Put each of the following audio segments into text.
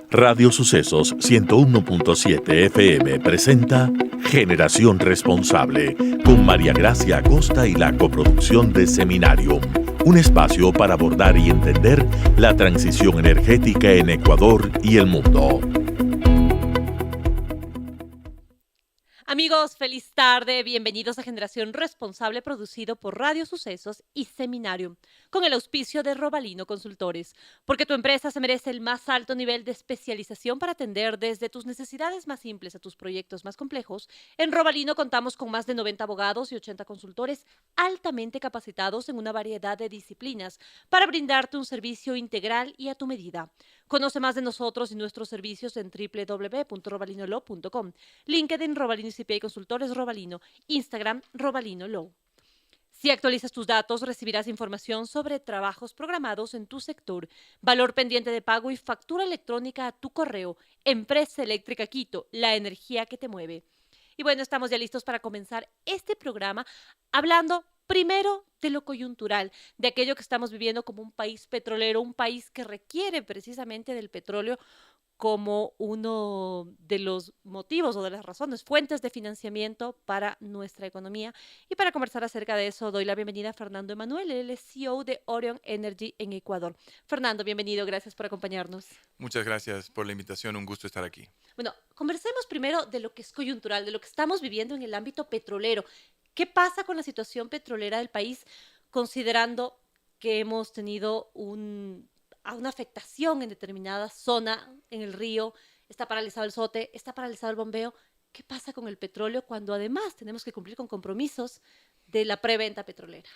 Radio Sucesos 101.7 FM presenta Generación Responsable con María Gracia Acosta y la coproducción de Seminarium, un espacio para abordar y entender la transición energética en Ecuador y el mundo. Amigos, feliz tarde, bienvenidos a Generación Responsable producido por Radio Sucesos y Seminarium, con el auspicio de Robalino Consultores, porque tu empresa se merece el más alto nivel de especialización para atender desde tus necesidades más simples a tus proyectos más complejos. En Robalino contamos con más de 90 abogados y 80 consultores altamente capacitados en una variedad de disciplinas para brindarte un servicio integral y a tu medida. Conoce más de nosotros y nuestros servicios en www.robalinolaw.com, LinkedIn Robalino CPA Consultores Robalino, Instagram Robalino Law. Si actualizas tus datos, recibirás información sobre trabajos programados en tu sector, valor pendiente de pago y factura electrónica a tu correo. Empresa Eléctrica Quito, la energía que te mueve. Y bueno, estamos ya listos para comenzar este programa hablando primero de lo coyuntural, de aquello que estamos viviendo como un país petrolero, un país que requiere precisamente del petróleo como uno de los motivos o de las razones, fuentes de financiamiento para nuestra economía. Y para conversar acerca de eso, doy la bienvenida a Fernando Emanuel, él es CEO de Orion Energy en Ecuador. Fernando, bienvenido, gracias por acompañarnos. Muchas gracias por la invitación, un gusto estar aquí. Bueno, conversemos primero de lo que es coyuntural, de lo que estamos viviendo en el ámbito petrolero. ¿Qué pasa con la situación petrolera del país, considerando que hemos tenido una afectación en determinada zona en el río, está paralizado el SOTE, está paralizado el bombeo? ¿Qué pasa con el petróleo cuando además tenemos que cumplir con compromisos de la preventa petrolera?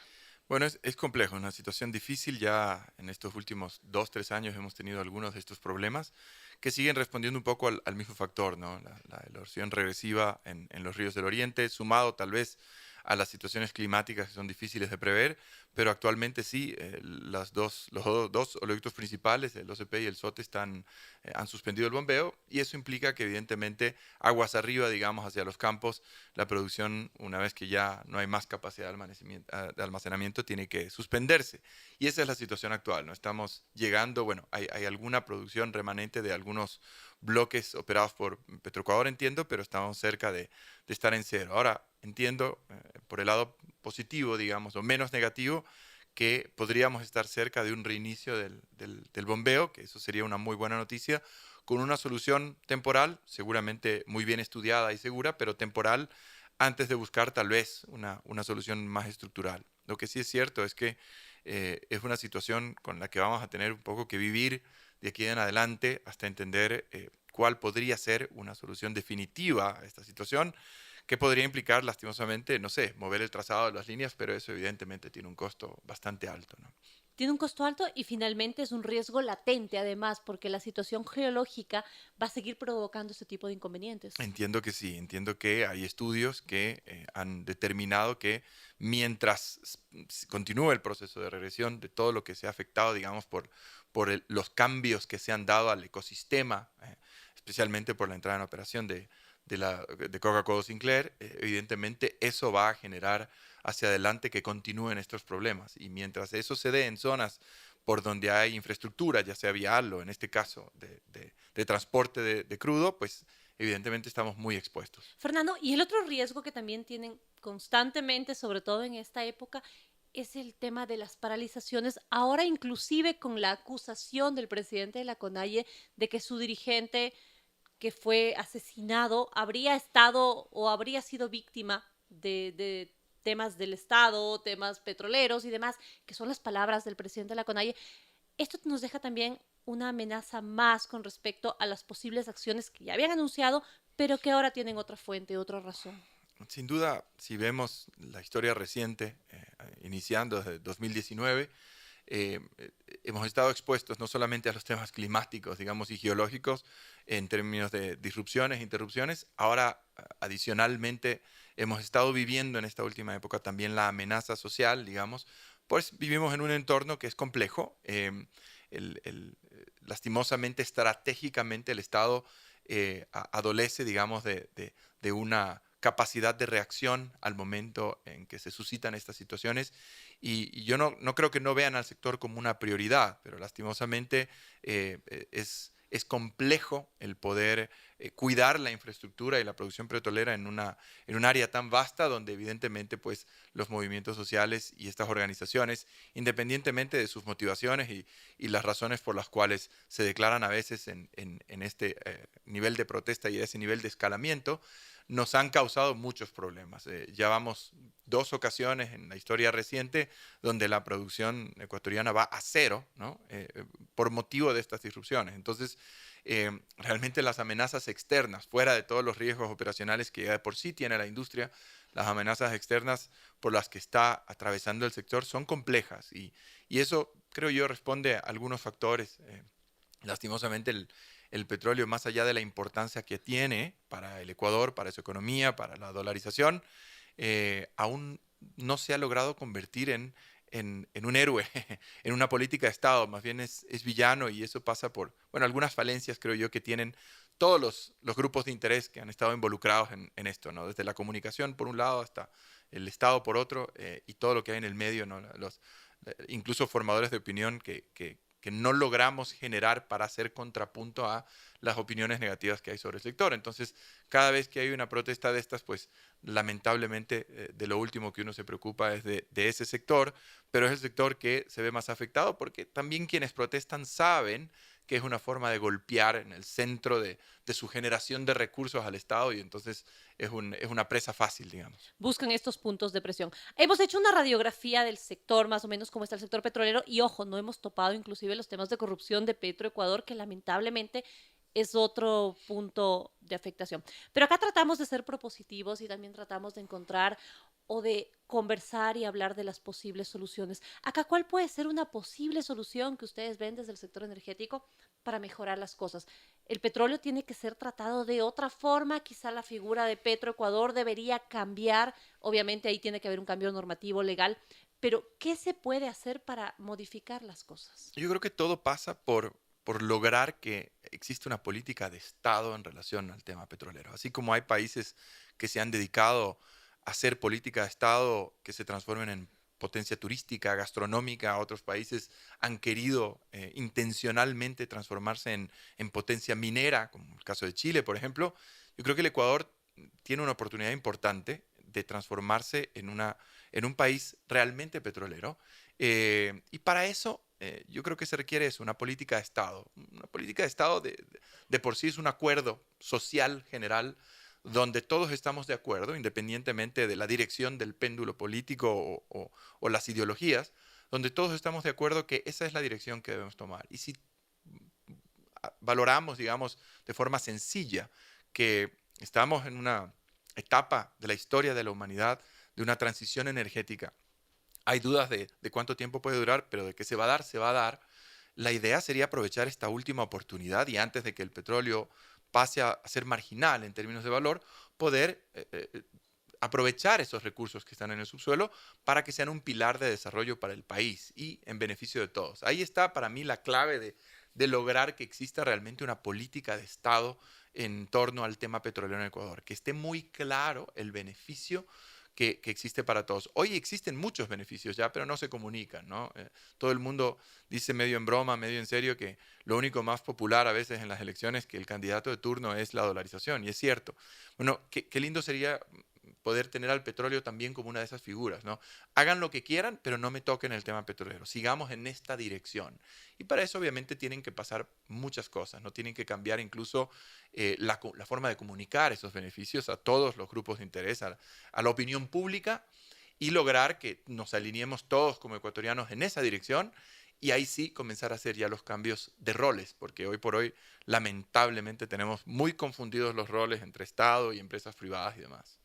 Bueno, es complejo, una situación difícil. Ya en estos últimos 2, 3 años hemos tenido algunos de estos problemas que siguen respondiendo un poco al mismo factor, ¿no? La erosión regresiva en los ríos del Oriente, sumado tal vez a las situaciones climáticas que son difíciles de prever, pero actualmente sí, los dos oleoductos principales, el OCP y el SOTE, han suspendido el bombeo, y eso implica que evidentemente aguas arriba, digamos, hacia los campos, la producción, una vez que ya no hay más capacidad de almacenamiento, tiene que suspenderse. Y esa es la situación actual, ¿no? Estamos llegando, bueno, hay alguna producción remanente de algunos bloques operados por Petroecuador, entiendo, pero estamos cerca de estar en cero. Ahora, entiendo, por el lado positivo, digamos, o menos negativo, que podríamos estar cerca de un reinicio del bombeo, que eso sería una muy buena noticia, con una solución temporal, seguramente muy bien estudiada y segura, pero temporal, antes de buscar tal vez una solución más estructural. Lo que sí es cierto es que es una situación con la que vamos a tener un poco que vivir de aquí en adelante hasta entender cuál podría ser una solución definitiva a esta situación, que podría implicar lastimosamente, no sé, mover el trazado de las líneas, pero eso evidentemente tiene un costo bastante alto, ¿no? Tiene un costo alto y finalmente es un riesgo latente además, porque la situación geológica va a seguir provocando este tipo de inconvenientes. Entiendo que sí, entiendo que hay estudios que han determinado que mientras continúe el proceso de regresión de todo lo que se ha afectado, digamos, por los cambios que se han dado al ecosistema, especialmente por la entrada en operación de Coca-Cola Sinclair, evidentemente eso va a generar hacia adelante que continúen estos problemas. Y mientras eso se dé en zonas por donde hay infraestructura, ya sea vial o en este caso de transporte de crudo, pues evidentemente estamos muy expuestos. Fernando, y el otro riesgo que también tienen constantemente, sobre todo en esta época, es el tema de las paralizaciones, ahora inclusive con la acusación del presidente de la CONAIE de que su dirigente que fue asesinado habría estado o habría sido víctima de temas del Estado, temas petroleros y demás, que son las palabras del presidente de la CONAIE. Esto nos deja también una amenaza más con respecto a las posibles acciones que ya habían anunciado, pero que ahora tienen otra fuente, otra razón. Sin duda, si vemos la historia reciente, iniciando desde 2019, eh, hemos estado expuestos no solamente a los temas climáticos, digamos, y geológicos en términos de disrupciones, interrupciones, ahora adicionalmente hemos estado viviendo en esta última época también la amenaza social, digamos, pues vivimos en un entorno que es complejo. Lastimosamente, estratégicamente, el Estado adolece, digamos, de una capacidad de reacción al momento en que se suscitan estas situaciones, y yo no creo que no vean al sector como una prioridad, pero lastimosamente es es complejo el poder cuidar la infraestructura y la producción petrolera en un área tan vasta donde evidentemente pues los movimientos sociales y estas organizaciones, independientemente de sus motivaciones y las razones por las cuales se declaran a veces en este nivel de protesta y ese nivel de escalamiento, nos han causado muchos problemas. Ya vamos 2 ocasiones en la historia reciente donde la producción ecuatoriana va a cero, ¿no? Por motivo de estas disrupciones. Entonces, realmente las amenazas externas, fuera de todos los riesgos operacionales que ya de por sí tiene la industria, las amenazas externas por las que está atravesando el sector son complejas y eso creo yo responde a algunos factores. Lastimosamente el petróleo, más allá de la importancia que tiene para el Ecuador, para su economía, para la dolarización, aún no se ha logrado convertir en un héroe, en una política de Estado, más bien es villano y eso pasa por, bueno, algunas falencias creo yo que tienen todos los grupos de interés que han estado involucrados en esto, ¿no? Desde la comunicación por un lado hasta el Estado por otro y todo lo que hay en el medio, ¿no? Incluso formadores de opinión que no logramos generar para hacer contrapunto a las opiniones negativas que hay sobre el sector. Entonces, cada vez que hay una protesta de estas, pues lamentablemente de lo último que uno se preocupa es de ese sector, pero es el sector que se ve más afectado porque también quienes protestan saben que es una forma de golpear en el centro de su generación de recursos al Estado y entonces es una presa fácil, digamos. Buscan estos puntos de presión. Hemos hecho una radiografía del sector, más o menos cómo está el sector petrolero, y ojo, no hemos topado inclusive los temas de corrupción de Petroecuador, que lamentablemente es otro punto de afectación. Pero acá tratamos de ser propositivos y también tratamos de encontrar o de conversar y hablar de las posibles soluciones. Acá, ¿cuál puede ser una posible solución que ustedes ven desde el sector energético para mejorar las cosas? El petróleo tiene que ser tratado de otra forma, quizá la figura de Petroecuador debería cambiar, obviamente ahí tiene que haber un cambio normativo, legal, pero ¿qué se puede hacer para modificar las cosas? Yo creo que todo pasa por lograr que existe una política de Estado en relación al tema petrolero. Así como hay países que se han dedicado a hacer política de Estado que se transformen en potencia turística, gastronómica, otros países han querido intencionalmente transformarse en potencia minera, como el caso de Chile, por ejemplo. Yo creo que el Ecuador tiene una oportunidad importante de transformarse en un país realmente petrolero. Y para eso yo creo que se requiere eso, una política de Estado. Una política de Estado de por sí es un acuerdo social general donde todos estamos de acuerdo, independientemente de la dirección del péndulo político o las ideologías, donde todos estamos de acuerdo que esa es la dirección que debemos tomar. Y si valoramos, digamos, de forma sencilla que estamos en una etapa de la historia de la humanidad de una transición energética, hay dudas de cuánto tiempo puede durar, pero de que se va a dar, se va a dar. La idea sería aprovechar esta última oportunidad y antes de que el petróleo pase a ser marginal en términos de valor, poder aprovechar esos recursos que están en el subsuelo para que sean un pilar de desarrollo para el país y en beneficio de todos. Ahí está para mí la clave de lograr que exista realmente una política de Estado en torno al tema petrolero en Ecuador, que esté muy claro el beneficio que existe para todos. Hoy existen muchos beneficios ya, pero no se comunican, ¿no? Todo el mundo dice medio en broma, medio en serio, que lo único más popular a veces en las elecciones que el candidato de turno es la dolarización, y es cierto. Bueno, qué lindo sería poder tener al petróleo también como una de esas figuras, ¿no? Hagan lo que quieran, pero no me toquen el tema petrolero. Sigamos en esta dirección. Y para eso obviamente tienen que pasar muchas cosas, ¿no? Tienen que cambiar incluso la forma de comunicar esos beneficios a todos los grupos de interés, a la opinión pública y lograr que nos alineemos todos como ecuatorianos en esa dirección y ahí sí comenzar a hacer ya los cambios de roles, porque hoy por hoy lamentablemente tenemos muy confundidos los roles entre Estado y empresas privadas y demás.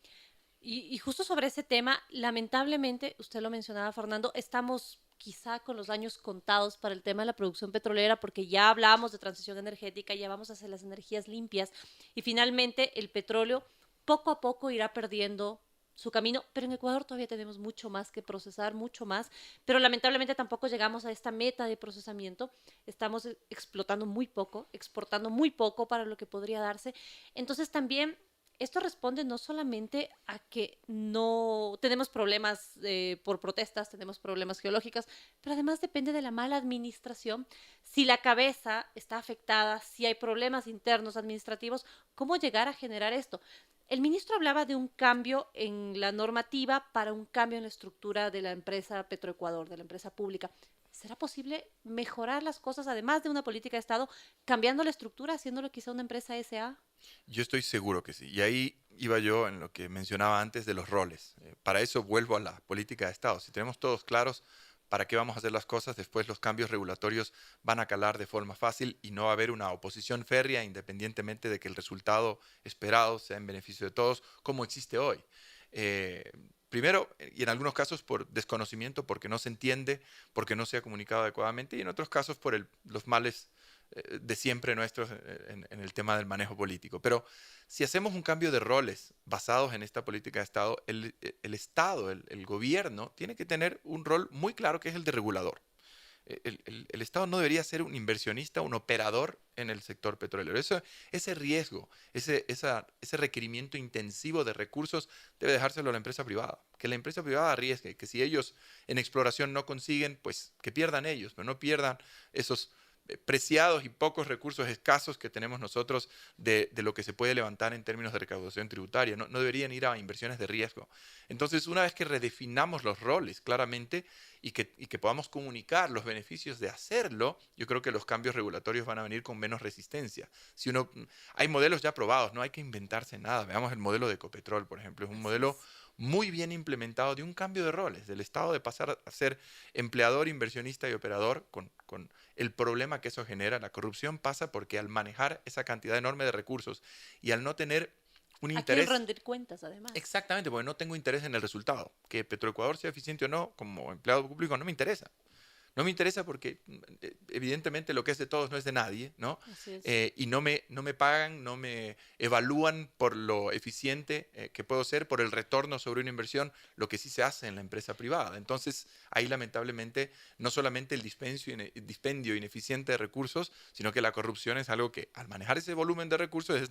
Y justo sobre ese tema, lamentablemente, usted lo mencionaba, Fernando, estamos quizá con los años contados para el tema de la producción petrolera, porque ya hablábamos de transición energética, ya vamos hacia las energías limpias, y finalmente el petróleo poco a poco irá perdiendo su camino, pero en Ecuador todavía tenemos mucho más que procesar, mucho más, pero lamentablemente tampoco llegamos a esta meta de procesamiento, estamos explotando muy poco, exportando muy poco para lo que podría darse, entonces también esto responde no solamente a que no tenemos problemas por protestas, tenemos problemas geológicos, pero además depende de la mala administración. Si la cabeza está afectada, si hay problemas internos administrativos, ¿cómo llegar a generar esto? El ministro hablaba de un cambio en la normativa para un cambio en la estructura de la empresa Petroecuador, de la empresa pública. ¿Será posible mejorar las cosas, además de una política de Estado, cambiando la estructura, haciéndolo quizá una empresa SA? Yo estoy seguro que sí. Y ahí iba yo en lo que mencionaba antes de los roles. Para eso vuelvo a la política de Estado. Si tenemos todos claros para qué vamos a hacer las cosas, después los cambios regulatorios van a calar de forma fácil y no va a haber una oposición férrea independientemente de que el resultado esperado sea en beneficio de todos, como existe hoy. Eh, Primero, y en algunos casos por desconocimiento, porque no se entiende, porque no se ha comunicado adecuadamente, y en otros casos por los males de siempre nuestros en el tema del manejo político. Pero si hacemos un cambio de roles basados en esta política de Estado, el Estado, el gobierno, tiene que tener un rol muy claro que es el de regulador. El Estado no debería ser un inversionista, un operador en el sector petrolero. Ese riesgo, ese requerimiento intensivo de recursos debe dejárselo a la empresa privada. Que la empresa privada arriesgue, que si ellos en exploración no consiguen, pues que pierdan ellos, pero no pierdan esos preciados y pocos recursos escasos que tenemos nosotros de lo que se puede levantar en términos de recaudación tributaria. No deberían ir a inversiones de riesgo. Entonces, una vez que redefinamos los roles claramente y que podamos comunicar los beneficios de hacerlo, yo creo que los cambios regulatorios van a venir con menos resistencia. Hay modelos ya probados, no hay que inventarse nada. Veamos el modelo de Ecopetrol, por ejemplo. Es un modelo muy bien implementado de un cambio de roles, del Estado de pasar a ser empleador, inversionista y operador, con el problema que eso genera. La corrupción pasa porque al manejar esa cantidad enorme de recursos y al no tener un ¿A quién interés... rendir cuentas, además? Exactamente, porque no tengo interés en el resultado. Que Petroecuador sea eficiente o no, como empleado público, no me interesa. No me interesa porque evidentemente lo que es de todos no es de nadie, ¿no? Así es. Y no me pagan, no me evalúan por lo eficiente que puedo ser, por el retorno sobre una inversión, lo que sí se hace en la empresa privada. Entonces, ahí lamentablemente no solamente el dispendio ineficiente de recursos, sino que la corrupción es algo que al manejar ese volumen de recursos,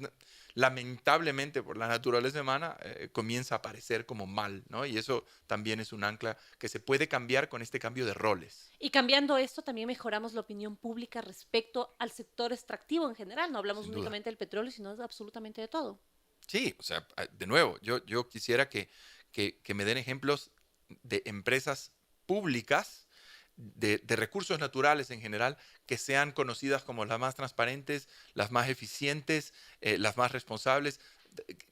lamentablemente por la naturaleza humana, comienza a aparecer como mal, ¿no? Y eso también es un ancla que se puede cambiar con este cambio de roles. Y cambiando esto, también mejoramos la opinión pública respecto al sector extractivo en general. No hablamos Sin duda. únicamente del petróleo, sino absolutamente de todo. Sí, o sea, de nuevo, yo quisiera que me den ejemplos de empresas públicas, de recursos naturales en general, que sean conocidas como las más transparentes, las más eficientes, las más responsables.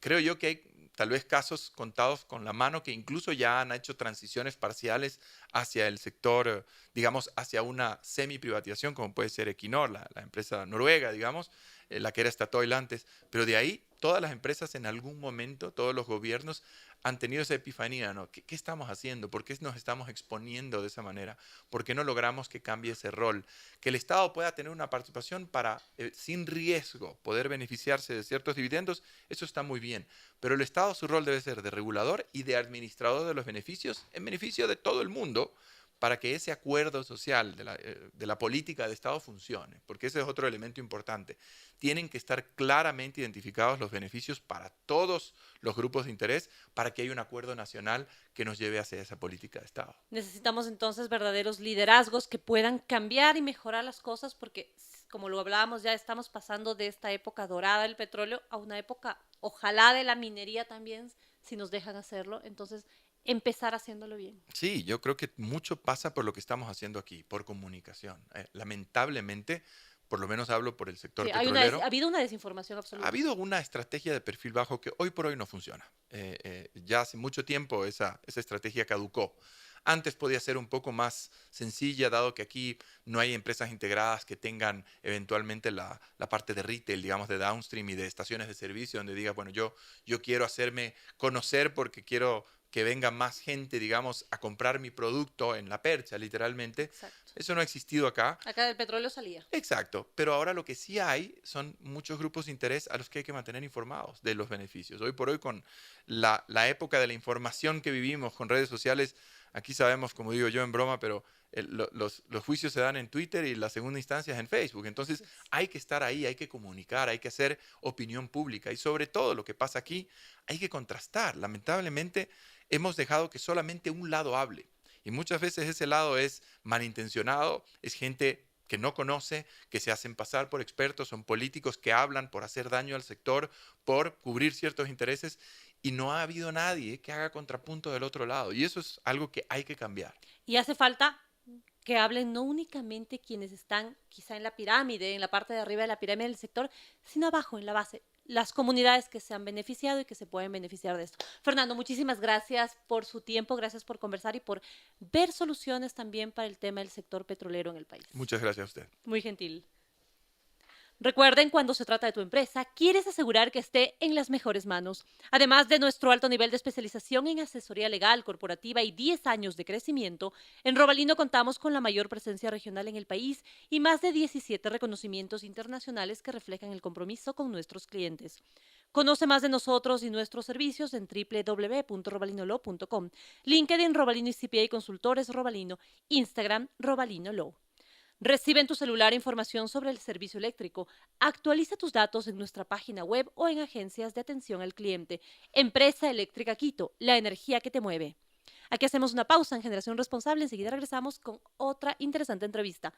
Creo yo que hay tal vez casos contados con la mano que incluso ya han hecho transiciones parciales hacia el sector, digamos, hacia una semi-privatización, como puede ser Equinor, la empresa noruega, digamos, la que era Statoil antes. Pero de ahí, todas las empresas en algún momento, todos los gobiernos han tenido esa epifanía, ¿no? ¿Qué estamos haciendo? ¿Por qué nos estamos exponiendo de esa manera? ¿Por qué no logramos que cambie ese rol? Que el Estado pueda tener una participación para, sin riesgo, poder beneficiarse de ciertos dividendos, eso está muy bien. Pero el Estado, su rol debe ser de regulador y de administrador de los beneficios en beneficio de todo el mundo, para que ese acuerdo social de la política de Estado funcione, porque ese es otro elemento importante. Tienen que estar claramente identificados los beneficios para todos los grupos de interés para que haya un acuerdo nacional que nos lleve hacia esa política de Estado. Necesitamos entonces verdaderos liderazgos que puedan cambiar y mejorar las cosas porque, como lo hablábamos, ya estamos pasando de esta época dorada del petróleo a una época, ojalá, de la minería también, si nos dejan hacerlo. Entonces, empezar haciéndolo bien. Sí, yo creo que mucho pasa por lo que estamos haciendo aquí, por comunicación. Lamentablemente, por lo menos hablo por el sector Sí, petrolero, ha habido una desinformación ha absoluta. habido una estrategia de perfil bajo que hoy por hoy no funciona. Ya hace mucho tiempo esa estrategia caducó. Antes podía ser un poco más sencilla, dado que aquí no hay empresas integradas que tengan eventualmente la parte de retail, digamos, de downstream y de estaciones de servicio, donde diga, bueno, yo quiero hacerme conocer porque quiero que venga más gente, digamos, a comprar mi producto en la percha, literalmente. Exacto. Eso no ha existido acá. Acá del petróleo salía. Exacto, pero ahora lo que sí hay son muchos grupos de interés a los que hay que mantener informados de los beneficios. Hoy por hoy, con la época de la información que vivimos con redes sociales, aquí sabemos, como digo yo en broma, pero los juicios se dan en Twitter y la segunda instancia es en Facebook. Entonces hay que estar ahí, hay que comunicar, hay que hacer opinión pública y sobre todo lo que pasa aquí hay que contrastar. Lamentablemente hemos dejado que solamente un lado hable y muchas veces ese lado es malintencionado, es gente que no conoce, que se hacen pasar por expertos, son políticos que hablan por hacer daño al sector, por cubrir ciertos intereses y no ha habido nadie que haga contrapunto del otro lado y eso es algo que hay que cambiar. Y hace falta que hablen no únicamente quienes están quizá en la pirámide, en la parte de arriba de la pirámide del sector, sino abajo, en la base, las comunidades que se han beneficiado y que se pueden beneficiar de esto. Fernando, muchísimas gracias por su tiempo, gracias por conversar y por ver soluciones también para el tema del sector petrolero en el país. Muchas gracias a usted. Muy gentil. Recuerden, cuando se trata de tu empresa, quieres asegurar que esté en las mejores manos. Además de nuestro alto nivel de especialización en asesoría legal, corporativa y 10 años de crecimiento, en Robalino contamos con la mayor presencia regional en el país y más de 17 reconocimientos internacionales que reflejan el compromiso con nuestros clientes. Conoce más de nosotros y nuestros servicios en www.robalinolaw.com, LinkedIn Robalino y CPA Consultores Robalino, Instagram Robalino Law. Recibe en tu celular información sobre el servicio eléctrico. Actualiza tus datos en nuestra página web o en agencias de atención al cliente. Empresa Eléctrica Quito, la energía que te mueve. Aquí hacemos una pausa en Generación Responsable. Enseguida regresamos con otra interesante entrevista.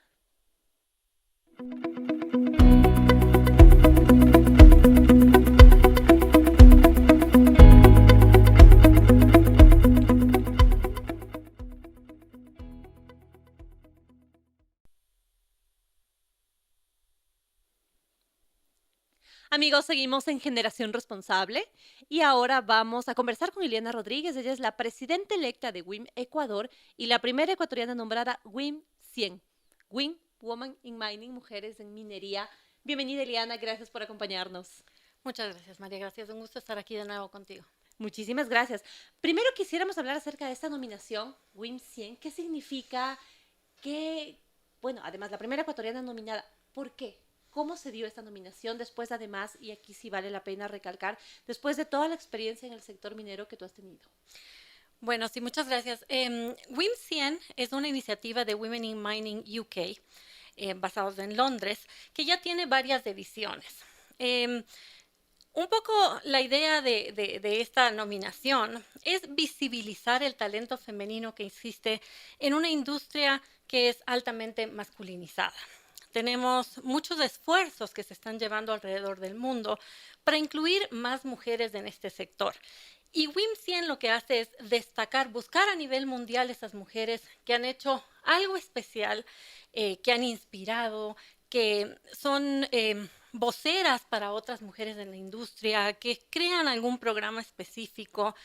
Amigos, seguimos en Generación Responsable y ahora vamos a conversar con Ileana Rodríguez. Ella es la presidenta electa de WIM Ecuador y la primera ecuatoriana nombrada WIM 100. WIM, Women in Mining, Mujeres en Minería. Bienvenida, Ileana, gracias por acompañarnos. Muchas gracias, María. Gracias, un gusto estar aquí de nuevo contigo. Muchísimas gracias. Primero quisiéramos hablar acerca de esta nominación, WIM 100. ¿Qué significa? Bueno, además, la primera ecuatoriana nominada. ¿Por qué? ¿Cómo se dio esta nominación después, además, y aquí sí vale la pena recalcar, después de toda la experiencia en el sector minero que tú has tenido? Bueno, sí, muchas gracias. WIM 100 es una iniciativa de Women in Mining UK, basados en Londres, que ya tiene varias ediciones. Un poco la idea de esta nominación es visibilizar el talento femenino que existe en una industria que es altamente masculinizada. Tenemos muchos esfuerzos que se están llevando alrededor del mundo para incluir más mujeres en este sector. Y WIM 100 lo que hace es destacar, buscar a nivel mundial esas mujeres que han hecho algo especial, que han inspirado, que son voceras para otras mujeres en la industria, que crean algún programa específico,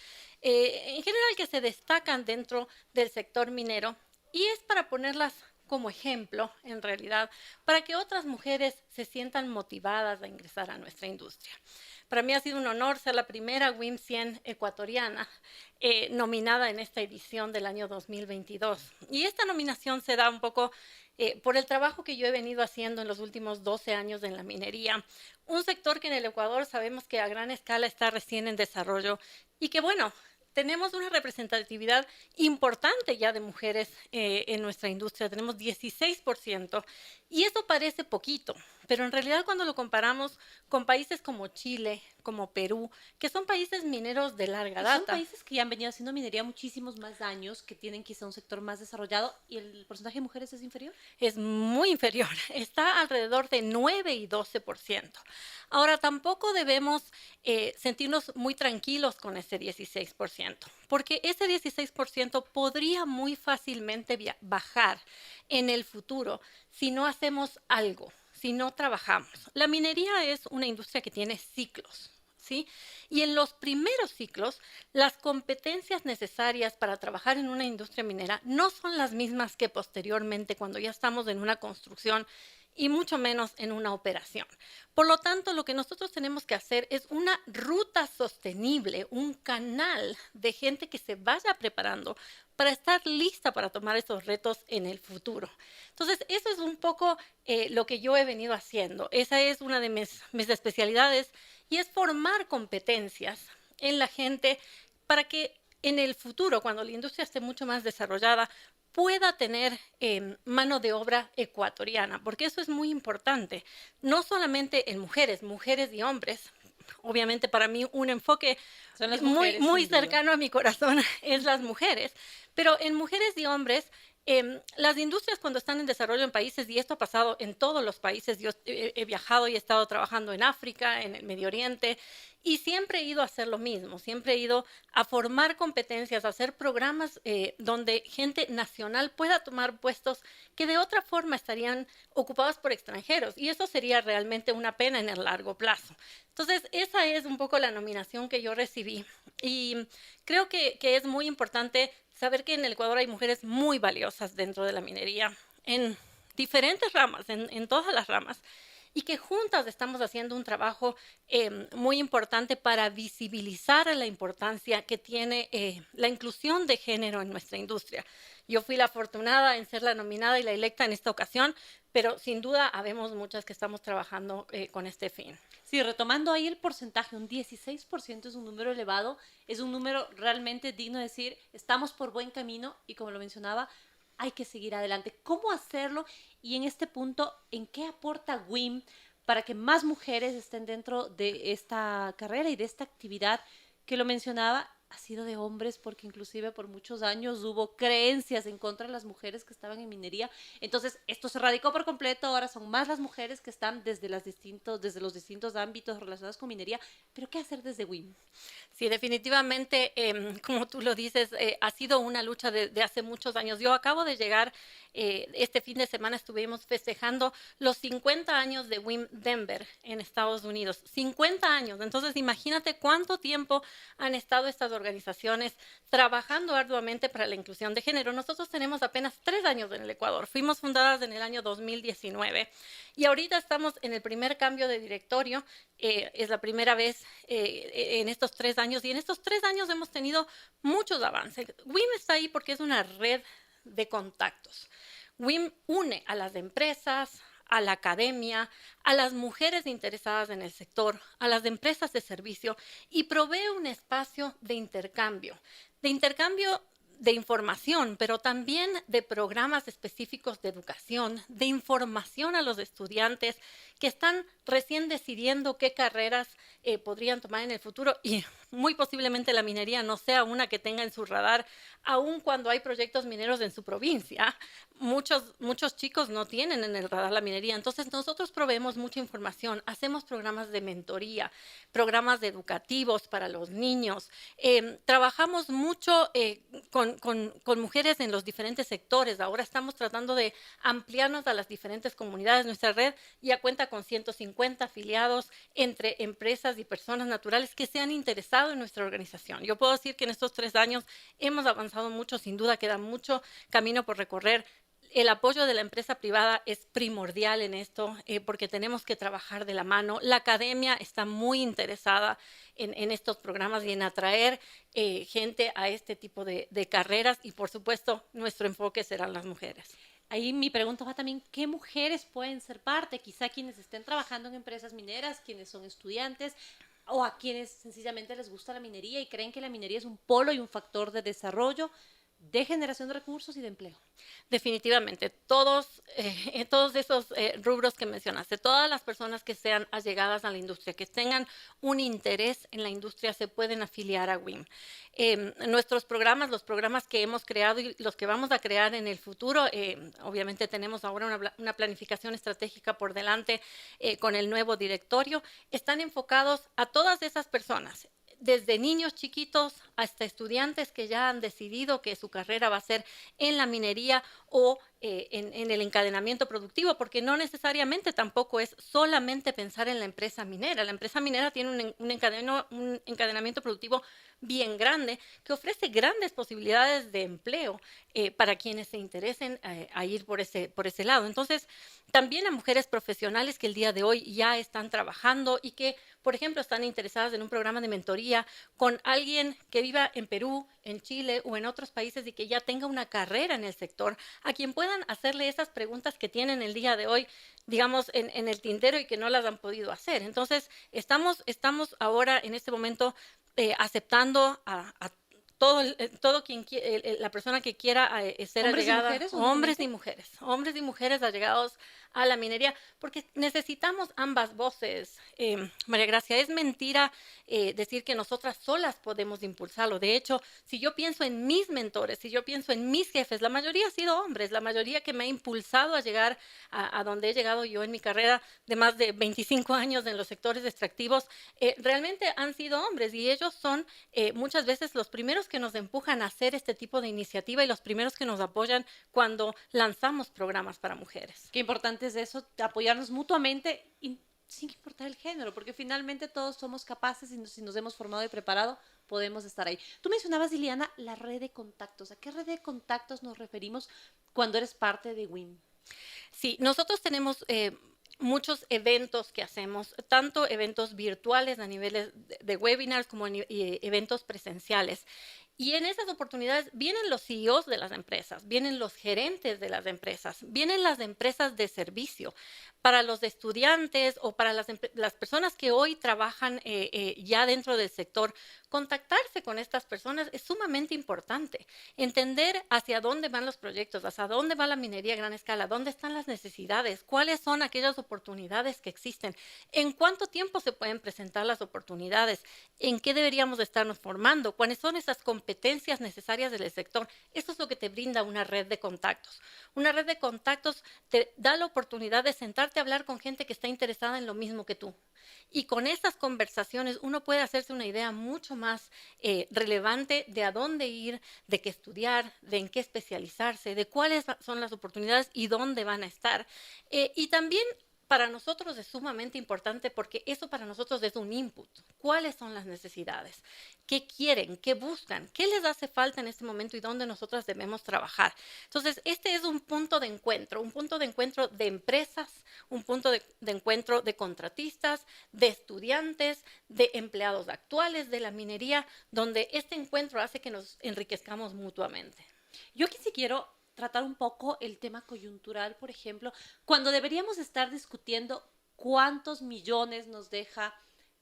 en general que se destacan dentro del sector minero, y es para ponerlas como ejemplo, en realidad, para que otras mujeres se sientan motivadas a ingresar a nuestra industria. Para mí ha sido un honor ser la primera WIM 100 ecuatoriana nominada en esta edición del año 2022. Y esta nominación se da un poco por el trabajo que yo he venido haciendo en los últimos 12 años en la minería. Un sector que en el Ecuador sabemos que a gran escala está recién en desarrollo y que, bueno, tenemos una representatividad importante ya de mujeres en nuestra industria, tenemos 16%, y eso parece poquito, pero en realidad cuando lo comparamos con países como Chile, como Perú, que son países mineros de larga data. Son países que ya han venido haciendo minería muchísimos más años, que tienen quizá un sector más desarrollado, ¿y el porcentaje de mujeres es inferior? Es muy inferior, está alrededor de 9 y 12%. Ahora, tampoco debemos sentirnos muy tranquilos con ese 16%, porque ese 16% podría muy fácilmente bajar en el futuro si no hacemos algo, si no trabajamos. La minería es una industria que tiene ciclos, ¿sí? Y en los primeros ciclos, las competencias necesarias para trabajar en una industria minera no son las mismas que posteriormente cuando ya estamos en una construcción y mucho menos en una operación. Por lo tanto, lo que nosotros tenemos que hacer es una ruta sostenible, un canal de gente que se vaya preparando para estar lista para tomar esos retos en el futuro. Entonces, eso es un poco lo que yo he venido haciendo. Esa es una de mis especialidades y es formar competencias en la gente para que en el futuro, cuando la industria esté mucho más desarrollada, pueda tener mano de obra ecuatoriana, porque eso es muy importante, no solamente en mujeres, mujeres y hombres. Obviamente para mí un enfoque Son las muy, mujeres, muy sin duda. cercano a mi corazón es las mujeres, pero en mujeres y hombres, las industrias cuando están en desarrollo en países, y esto ha pasado en todos los países, yo he viajado y he estado trabajando en África, en el Medio Oriente, y siempre he ido a hacer lo mismo, siempre he ido a formar competencias, a hacer programas donde gente nacional pueda tomar puestos que de otra forma estarían ocupados por extranjeros, y eso sería realmente una pena en el largo plazo. Entonces, esa es un poco la nominación que yo recibí, y creo que es muy importante saber que en el Ecuador hay mujeres muy valiosas dentro de la minería, en diferentes ramas, en todas las ramas, y que juntas estamos haciendo un trabajo muy importante para visibilizar la importancia que tiene la inclusión de género en nuestra industria. Yo fui la afortunada en ser la nominada y la electa en esta ocasión, pero sin duda habemos muchas que estamos trabajando con este fin. Sí, retomando ahí el porcentaje, un 16% es un número elevado, es un número realmente digno de decir, estamos por buen camino y como lo mencionaba, hay que seguir adelante. ¿Cómo hacerlo? Y en este punto, ¿en qué aporta WIM para que más mujeres estén dentro de esta carrera y de esta actividad que lo mencionaba? Ha sido de hombres porque inclusive por muchos años hubo creencias en contra de las mujeres que estaban en minería. Entonces, esto se radicó por completo, ahora son más las mujeres que están desde los distintos ámbitos relacionados con minería. Pero, ¿qué hacer desde WIM? Sí, definitivamente, como tú lo dices, ha sido una lucha de hace muchos años. Yo acabo de llegar, este fin de semana estuvimos festejando los 50 años de WIM Denver en Estados Unidos. 50 años. Entonces, imagínate cuánto tiempo han estado estas organizaciones trabajando arduamente para la inclusión de género. Nosotros tenemos apenas 3 años en el Ecuador. Fuimos fundadas en el año 2019 y ahorita estamos en el primer cambio de directorio. Es la primera vez en estos 3 años y en estos 3 años hemos tenido muchos avances. WIM está ahí porque es una red de contactos. WIM une a las empresas, a la academia, a las mujeres interesadas en el sector, a las empresas de servicio y provee un espacio de intercambio de información, pero también de programas específicos de educación, de información a los estudiantes que están recién decidiendo qué carreras podrían tomar en el futuro y muy posiblemente la minería no sea una que tenga en su radar, aun cuando hay proyectos mineros en su provincia. Muchos chicos no tienen en el radar la minería, entonces nosotros proveemos mucha información, hacemos programas de mentoría, programas educativos para los niños, trabajamos mucho con mujeres en los diferentes sectores. Ahora estamos tratando de ampliarnos a las diferentes comunidades. Nuestra red ya cuenta con 150 afiliados entre empresas y personas naturales que se han interesado en nuestra organización. Yo puedo decir que en estos 3 años hemos avanzado mucho, sin duda queda mucho camino por recorrer. El apoyo de la empresa privada es primordial en esto porque tenemos que trabajar de la mano. La academia está muy interesada en estos programas y en atraer gente a este tipo de carreras y por supuesto nuestro enfoque serán las mujeres. Ahí mi pregunta va también, ¿qué mujeres pueden ser parte? Quizá quienes estén trabajando en empresas mineras, quienes son estudiantes o a quienes sencillamente les gusta la minería y creen que la minería es un polo y un factor de desarrollo, de generación de recursos y de empleo. Definitivamente, todos esos rubros que mencionaste, todas las personas que sean allegadas a la industria, que tengan un interés en la industria, se pueden afiliar a WIM. Nuestros programas, los programas que hemos creado y los que vamos a crear en el futuro, obviamente tenemos ahora una planificación estratégica por delante con el nuevo directorio, están enfocados a todas esas personas, desde niños chiquitos hasta estudiantes que ya han decidido que su carrera va a ser en la minería o en el encadenamiento productivo, porque no necesariamente tampoco es solamente pensar en la empresa minera. La empresa minera tiene un encadenamiento productivo bien grande que ofrece grandes posibilidades de empleo para quienes se interesen a ir por ese lado. Entonces, también a mujeres profesionales que el día de hoy ya están trabajando y que, por ejemplo, están interesadas en un programa de mentoría con alguien que viva en Perú, en Chile o en otros países y que ya tenga una carrera en el sector, a quien puedan hacerle esas preguntas que tienen el día de hoy, digamos, en el tintero y que no las han podido hacer. Entonces, estamos ahora en este momento aceptando a todo la persona que quiera ser ¿Hombres y allegada, mujeres, hombres y mujeres allegados a la minería, porque necesitamos ambas voces. María Gracia, es mentira decir que nosotras solas podemos impulsarlo. De hecho, si yo pienso en mis mentores, si yo pienso en mis jefes, la mayoría ha sido hombres, la mayoría que me ha impulsado a llegar a donde he llegado yo en mi carrera de más de 25 años en los sectores extractivos, realmente han sido hombres, y ellos son muchas veces los primeros que nos empujan a hacer este tipo de iniciativa y los primeros que nos apoyan cuando lanzamos programas para mujeres. Qué importante es eso, apoyarnos mutuamente sin importar el género, porque finalmente todos somos capaces y si nos hemos formado y preparado, podemos estar ahí. Tú mencionabas, Liliana, la red de contactos. ¿A qué red de contactos nos referimos cuando eres parte de WIM? Sí, nosotros tenemos muchos eventos que hacemos, tanto eventos virtuales a niveles de webinars como eventos presenciales. Y en esas oportunidades vienen los CEOs de las empresas, vienen los gerentes de las empresas, vienen las empresas de servicio. Para los estudiantes o para las personas que hoy trabajan ya dentro del sector, contactarse con estas personas es sumamente importante. Entender hacia dónde van los proyectos, hacia dónde va la minería a gran escala, dónde están las necesidades, cuáles son aquellas oportunidades que existen, en cuánto tiempo se pueden presentar las oportunidades, en qué deberíamos estarnos formando, cuáles son esas competencias necesarias del sector. Eso es lo que te brinda una red de contactos. Una red de contactos te da la oportunidad de sentarte a hablar con gente que está interesada en lo mismo que tú. Y con esas conversaciones uno puede hacerse una idea mucho más relevante de a dónde ir, de qué estudiar, de en qué especializarse, de cuáles son las oportunidades y dónde van a estar. Y también para nosotros es sumamente importante porque eso para nosotros es un input. ¿Cuáles son las necesidades? ¿Qué quieren? ¿Qué buscan? ¿Qué les hace falta en este momento y dónde nosotras debemos trabajar? Entonces, este es un punto de encuentro de empresas, un punto de encuentro de contratistas, de estudiantes, de empleados actuales de la minería, donde este encuentro hace que nos enriquezcamos mutuamente. Yo aquí sí quiero tratar un poco el tema coyuntural, por ejemplo, cuando deberíamos estar discutiendo cuántos millones nos deja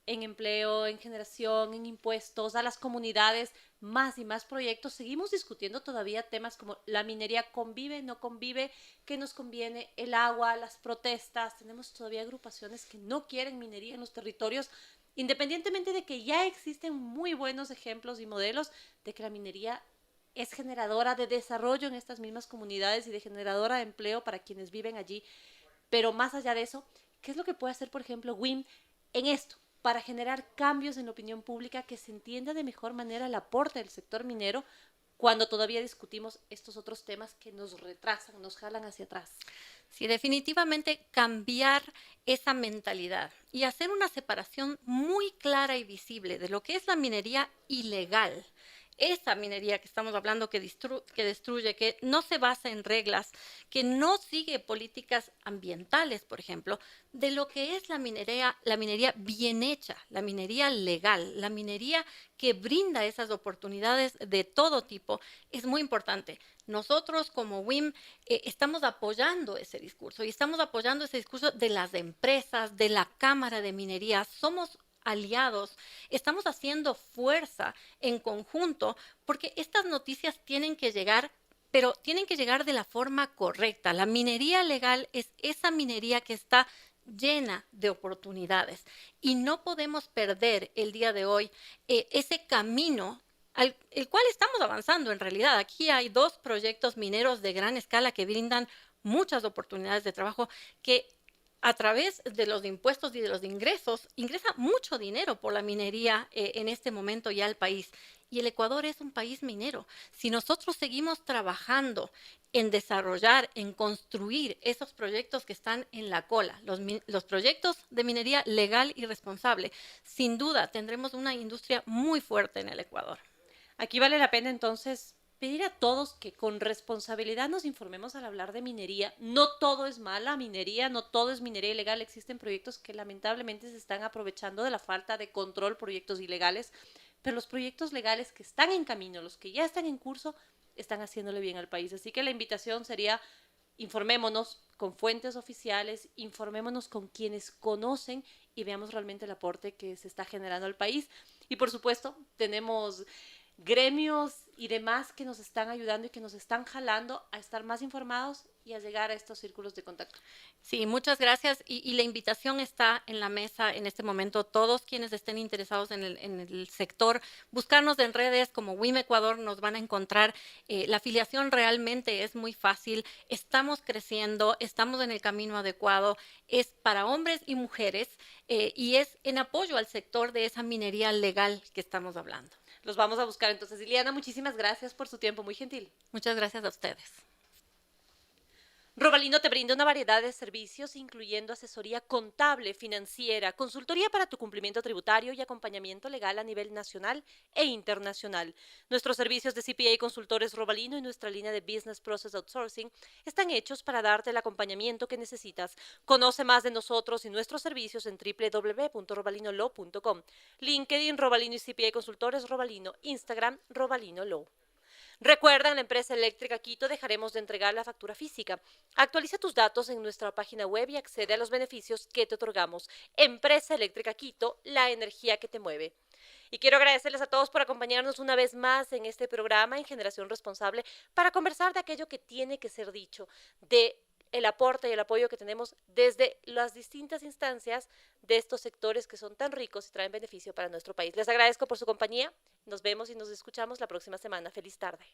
en empleo, en generación, en impuestos, a las comunidades, más y más proyectos, seguimos discutiendo todavía temas como la minería convive, no convive, qué nos conviene, el agua, las protestas. Tenemos todavía agrupaciones que no quieren minería en los territorios, independientemente de que ya existen muy buenos ejemplos y modelos de que la minería es generadora de desarrollo en estas mismas comunidades y de generadora de empleo para quienes viven allí. Pero más allá de eso, ¿qué es lo que puede hacer, por ejemplo, WIM en esto para generar cambios en la opinión pública, que se entienda de mejor manera el aporte del sector minero cuando todavía discutimos estos otros temas que nos retrasan, nos jalan hacia atrás? Sí, definitivamente cambiar esa mentalidad y hacer una separación muy clara y visible de lo que es la minería ilegal. Esa minería que estamos hablando que destruye, que no se basa en reglas, que no sigue políticas ambientales, por ejemplo, de lo que es la minería bien hecha, la minería legal, la minería que brinda esas oportunidades de todo tipo, es muy importante. Nosotros como WIM estamos apoyando ese discurso y estamos apoyando ese discurso de las empresas, de la Cámara de Minería. Somos aliados, estamos haciendo fuerza en conjunto porque estas noticias tienen que llegar, pero tienen que llegar de la forma correcta. La minería legal es esa minería que está llena de oportunidades y no podemos perder el día de hoy ese camino el cual estamos avanzando en realidad. Aquí hay 2 proyectos mineros de gran escala que brindan muchas oportunidades de trabajo que a través de los impuestos y de los ingresos, ingresa mucho dinero por la minería en este momento ya al país. Y el Ecuador es un país minero. Si nosotros seguimos trabajando en desarrollar, en construir esos proyectos que están en la cola, los proyectos de minería legal y responsable, sin duda tendremos una industria muy fuerte en el Ecuador. Aquí vale la pena entonces pedir a todos que con responsabilidad nos informemos al hablar de minería. No todo es mala minería, no todo es minería ilegal. Existen proyectos que lamentablemente se están aprovechando de la falta de control, proyectos ilegales, pero los proyectos legales que están en camino, los que ya están en curso, están haciéndole bien al país. Así que la invitación sería: informémonos con fuentes oficiales, informémonos con quienes conocen y veamos realmente el aporte que se está generando al país. Y por supuesto, tenemos gremios y demás que nos están ayudando y que nos están jalando a estar más informados y a llegar a estos círculos de contacto. Sí, muchas gracias. Y la invitación está en la mesa en este momento. Todos quienes estén interesados en el sector, buscarnos en redes como WIM Ecuador, nos van a encontrar. La afiliación realmente es muy fácil. Estamos creciendo, estamos en el camino adecuado. Es para hombres y mujeres y es en apoyo al sector de esa minería legal que estamos hablando. Los vamos a buscar entonces. Liliana, muchísimas gracias por su tiempo, muy gentil. Muchas gracias a ustedes. Robalino te brinda una variedad de servicios, incluyendo asesoría contable, financiera, consultoría para tu cumplimiento tributario y acompañamiento legal a nivel nacional e internacional. Nuestros servicios de CPA Consultores Robalino y nuestra línea de Business Process Outsourcing están hechos para darte el acompañamiento que necesitas. Conoce más de nosotros y nuestros servicios en www.robalinolow.com. LinkedIn, Robalino y CPA Consultores Robalino. Instagram, Robalino Law. Recuerda, en la empresa eléctrica Quito dejaremos de entregar la factura física. Actualiza tus datos en nuestra página web y accede a los beneficios que te otorgamos. Empresa Eléctrica Quito, la energía que te mueve. Y quiero agradecerles a todos por acompañarnos una vez más en este programa en Generación Responsable para conversar de aquello que tiene que ser dicho, de el aporte y el apoyo que tenemos desde las distintas instancias de estos sectores que son tan ricos y traen beneficio para nuestro país. Les agradezco por su compañía. Nos vemos y nos escuchamos la próxima semana. Feliz tarde.